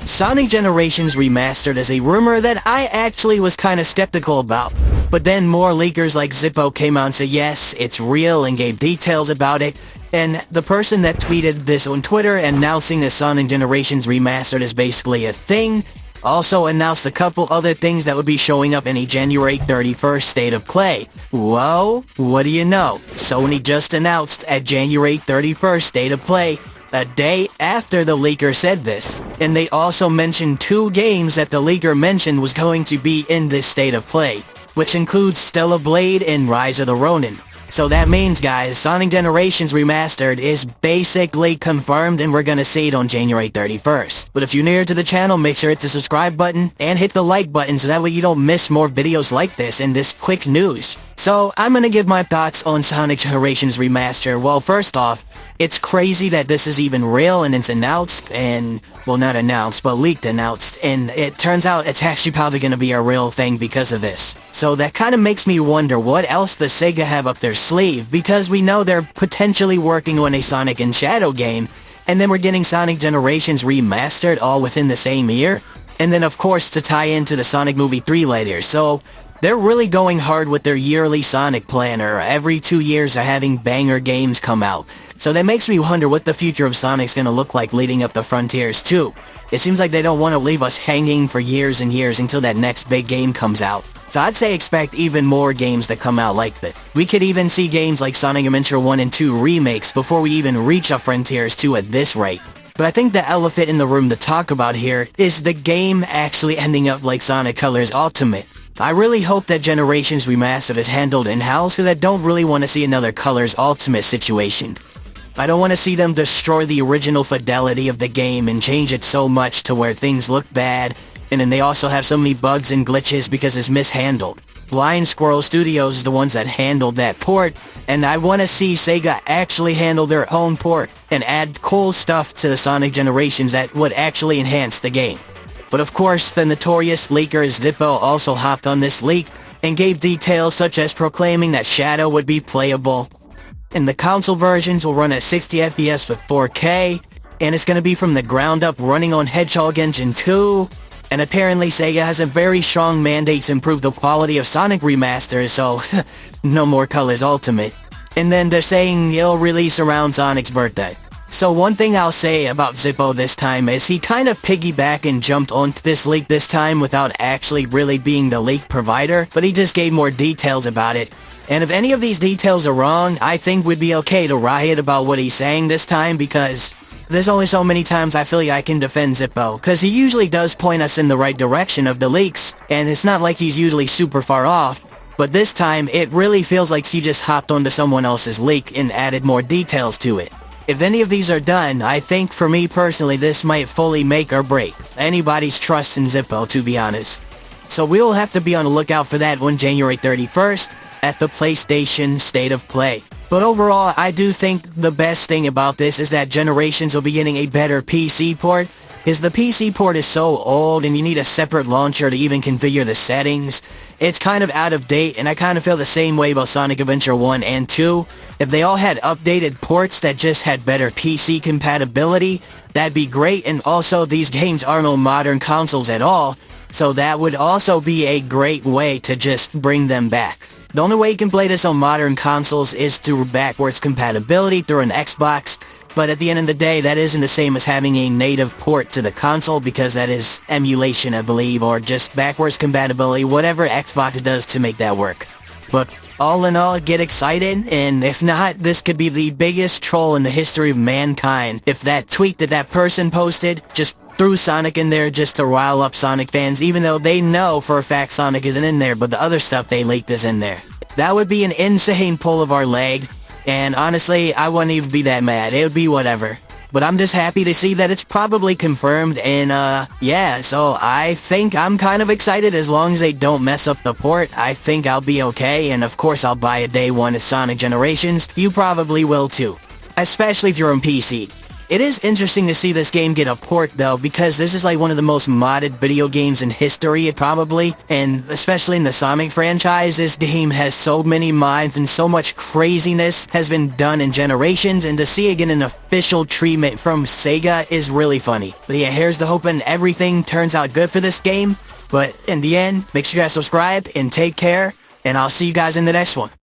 Sonic Generations Remastered is a rumor that I actually was kinda skeptical about. But then more leakers like Zippo came out and said yes, it's real and gave details about it. And the person that tweeted this on Twitter announcing that Sonic Generations Remastered is basically a thing, also announced a couple other things that would be showing up in a January 31st State of Play. Whoa, what do you know? Sony just announced at January 31st State of Play, a day after the leaker said this. And they also mentioned 2 games that the leaker mentioned was going to be in this State of Play, which includes Stellar Blade and Rise of the Ronin. So that means, guys, Sonic Generations Remastered is basically confirmed and we're gonna see it on January 31st. But if you're new to the channel, make sure to hit the subscribe button and hit the like button so that way you don't miss more videos like this and this quick news. So, I'm gonna give my thoughts on Sonic Generations Remastered. Well, first off, it's crazy that this is even real and it's announced and, well, not announced, but leaked announced, and it turns out it's actually probably gonna be a real thing because of this. So that kinda makes me wonder what else does Sega have up their sleeve, because we know they're potentially working on a Sonic and Shadow game, and then we're getting Sonic Generations Remastered all within the same year, and then of course to tie into the Sonic Movie 3 later, so they're really going hard with their yearly Sonic planner. Every 2 years they're having banger games come out. So that makes me wonder what the future of Sonic's gonna look like leading up to Frontiers 2. It seems like they don't want to leave us hanging for years and years until that next big game comes out. So I'd say expect even more games that come out like that. We could even see games like Sonic Adventure 1 and 2 remakes before we even reach a Frontiers 2 at this rate. But I think the elephant in the room to talk about here is the game actually ending up like Sonic Colors Ultimate. I really hope that Generations Remastered is handled in-house because I don't really want to see another Colors Ultimate situation. I don't want to see them destroy the original fidelity of the game and change it so much to where things look bad, and then they also have so many bugs and glitches because it's mishandled. Blind Squirrel Studios is the ones that handled that port, and I want to see Sega actually handle their own port and add cool stuff to the Sonic Generations that would actually enhance the game. But of course, the notorious leaker Zippo also hopped on this leak and gave details such as proclaiming that Shadow would be playable, and the console versions will run at 60 FPS with 4K, and it's going to be from the ground up running on Hedgehog Engine 2, and apparently Sega has a very strong mandate to improve the quality of Sonic remasters, so no more Colors Ultimate. And then they're saying it'll release around Sonic's birthday. So one thing I'll say about Zippo this time is he kind of piggybacked and jumped onto this leak this time without actually really being the leak provider, but he just gave more details about it. And if any of these details are wrong, I think we'd be okay to riot about what he's saying this time, because there's only so many times I feel like I can defend Zippo, because he usually does point us in the right direction of the leaks, and it's not like he's usually super far off, but this time it really feels like he just hopped onto someone else's leak and added more details to it. If any of these are done, I think for me personally this might fully make or break anybody's trust in Zippo, to be honest. So we'll have to be on the lookout for that on January 31st at the PlayStation State of Play. But overall, I do think the best thing about this is that Generations will be getting a better PC port, because the PC port is so old and you need a separate launcher to even configure the settings. It's kind of out of date, and I kind of feel the same way about Sonic Adventure 1 and 2. If they all had updated ports that just had better PC compatibility, that'd be great, and also these games aren't on modern consoles at all, so that would also be a great way to just bring them back. The only way you can play this on modern consoles is through backwards compatibility through an Xbox, but at the end of the day, that isn't the same as having a native port to the console, because that is emulation, I believe, or just backwards compatibility, whatever Xbox does to make that work. But all in all, get excited, and if not, this could be the biggest troll in the history of mankind. If that tweet that person posted just threw Sonic in there just to rile up Sonic fans, even though they know for a fact Sonic isn't in there, but the other stuff they leaked is in there. That would be an insane pull of our leg, and honestly, I wouldn't even be that mad. It would be whatever. But I'm just happy to see that it's probably confirmed, and yeah, so I think I'm kind of excited. As long as they don't mess up the port, I think I'll be okay, and of course I'll buy a day one of Sonic Generations. You probably will too, especially if you're on PC. It is interesting to see this game get a port though, because this is like one of the most modded video games in history probably, and especially in the Sonic franchise, this game has so many mods and so much craziness has been done in generations, and to see again an official treatment from Sega is really funny. But yeah, here's the hoping everything turns out good for this game, but in the end, make sure you guys subscribe and take care, and I'll see you guys in the next one.